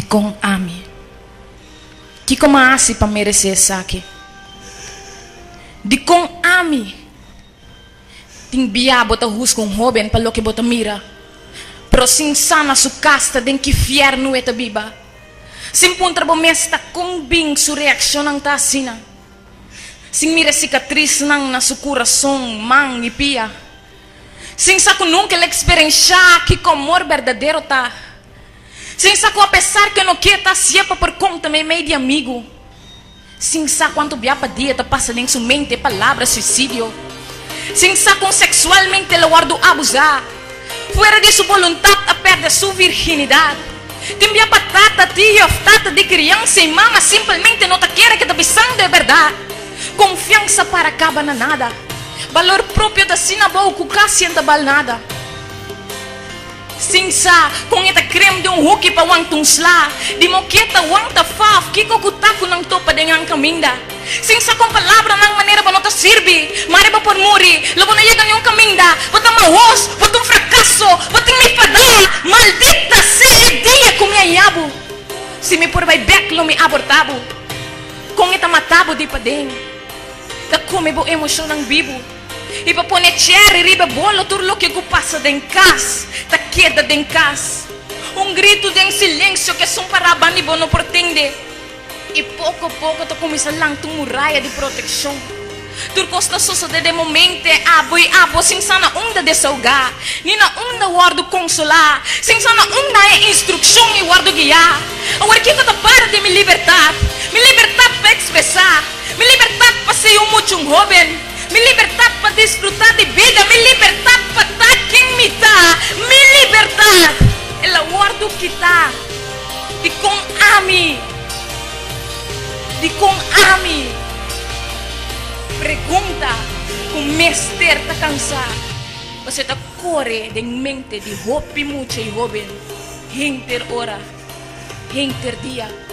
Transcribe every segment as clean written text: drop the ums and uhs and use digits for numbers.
com ami. Que como assim para merecer saque? De com ami. Ting biya bota hus com joven para lo que bota mira. Pero sin sana su casta den que fierno eta biba. Sin puntra bomesta kung bing su reaksyon ang tasina. Sin mira cicatriz nang na su corazón mang y pia. Sin saco nunca la experiencia que como amor verdadero ta. Sin saco a pesar que no quieta siempre por conta me meio de amigo. Sin saco quanto biapa dia ta passa em sua mente palavra suicídio. Sin saco sexualmente lo guardo abusar. Fuera de su voluntad a perder su virginidad. Tem a patata, tia, tata de criança e mama simplesmente não te quer que te pisando de verdade. Confiança para acaba na nada. Valor próprio da sina boa que quase não vale nada. Sim sa, com esta creme de hook para wang slá, de moqueta wang ta faf, que cocutaco não topa dengan caminda. Sim sa com palavra não maneira para não te sirve, mare para por muri, logo não chega nenhum caminda, bota maus, bota fracasso, bota me fadar, maldita seja dia com minha yabo. Se me por vai back lo me abortabo, com esta matabo de padeng, da come bo emoção não vivo. E para pôr cherry riba bolo tudo que passa dentro de casa, tá queda dentro de casa. Grito de silêncio que são para bani bono pretende. E pouco a pouco tu começa lang tu muralha de proteção. Tu costa suceder de momento abo e abo sem sana onda desahogar, nem na onda guardo consolar, sem sana onda é instrução e guardo guiar. Agora que tu para de me libertar para expressar, me libertar para ser um jovem. Me libertar para desfrutar de vida, me libertar para estar quem me dá, me libertar. Ela guarda que está, de com ami, pergunta, com mestre está cansado. Você está corre de mente de roupa muita e jovem, hinter hora, hinter dia.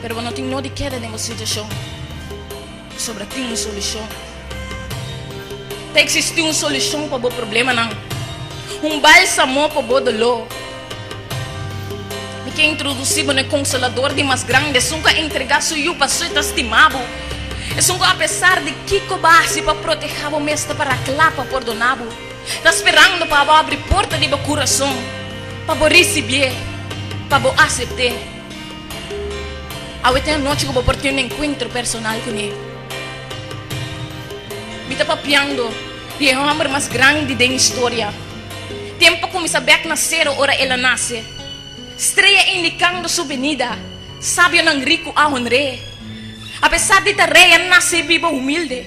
Pero não tem nada de queda nessa situação. Sobre tem uma solução. Tem que existir uma solução para o problema não. Bálsamo para o dolor. Me quer introduzir no consolador de mais grande. Nunca entregar seu para ser estimado. Nunca apesar de que cobarde para proteger o mestre para clapa por donabo. Está esperando para abrir porta de meu coração. Para receber, para aceitar. Hoje noite que vou por ter encontro personal com ele. Me está papiando e é o homem mais grande da história. Tempo como saber nascer hora ela nasce. Estreia indicando sua venida. Sábio não rico a honrar. Apesar de ter rei, nasce viva humilde.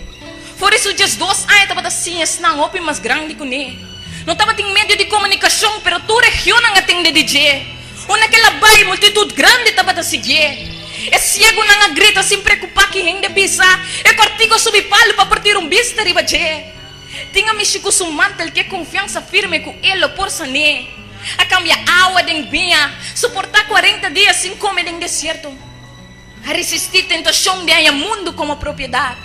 Por isso, just 2 anos estava assim, não o mais grande com ele. Não estava em meio de comunicação, pero tu região não atende DJ. Uma que vai multitud grande estava a seguir. É cego não grita sem preocupar que ainda pisa. É cortigo subir palo para partir vista riba je. Tinha mexico su mantel que confiança firme com ele por sané. A cambiar água de vinha, suportar 40 dias sem comer em deserto. A resistir tentação de ganhar mundo como propriedade.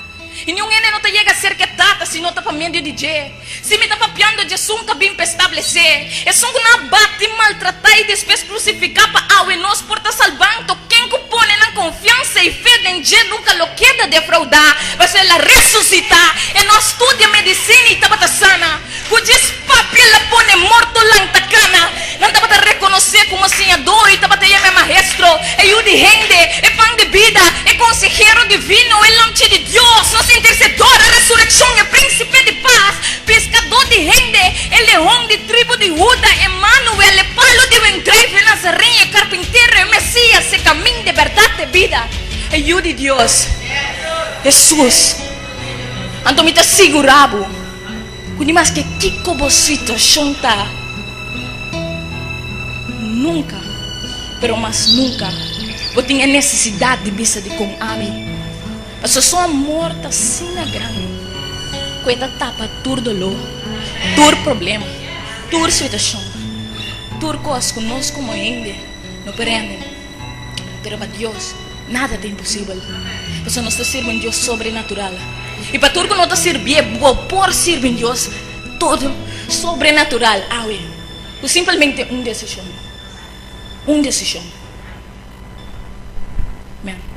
E nenhum ene não te chega a ser que tata se não está para meio de DJ. Se me está papiando de sunca bem para estabelecer. É sunca não bate, maltratar e depois crucificar para água e nós por estar salvando. Quem compõe na confiança e fé em Deus nunca lo queda defraudar. Vai ser ela ressuscitar. E nós estudia medicina e está sana. Cujas papi ela põe morto lá em tacana. Não está para reconhecer como senhador e está para ter maestro. É de rende, é pão de vida, é consejero divino, é lanche de Deus. Nosso intercedor, a ressurreição, é príncipe de paz, pescador de rende, é leão de tribo de Judá, Emmanuel, é palo de ventre, Nazareno, é carpinteiro, é Messias, é caminho de verdade e vida. É de Deus. Jesus. Então me está segurado. Quando mais que kiko bosito chonta. Nunca, pero mas nunca, eu tinha necessidade de vista de com ami. Mas eu sou morta assim na grande. Coisa tapa tur dolor, tur problema, tur situação, tur coisas conosco como ainda não prendem. Pero para Deus nada é impossível. Porque nós servimos um Deus sobrenatural. E para tudo que nós servimos, por servir Deus todo sobrenatural. Foi simplesmente uma decisão. Uma decisão. Amém.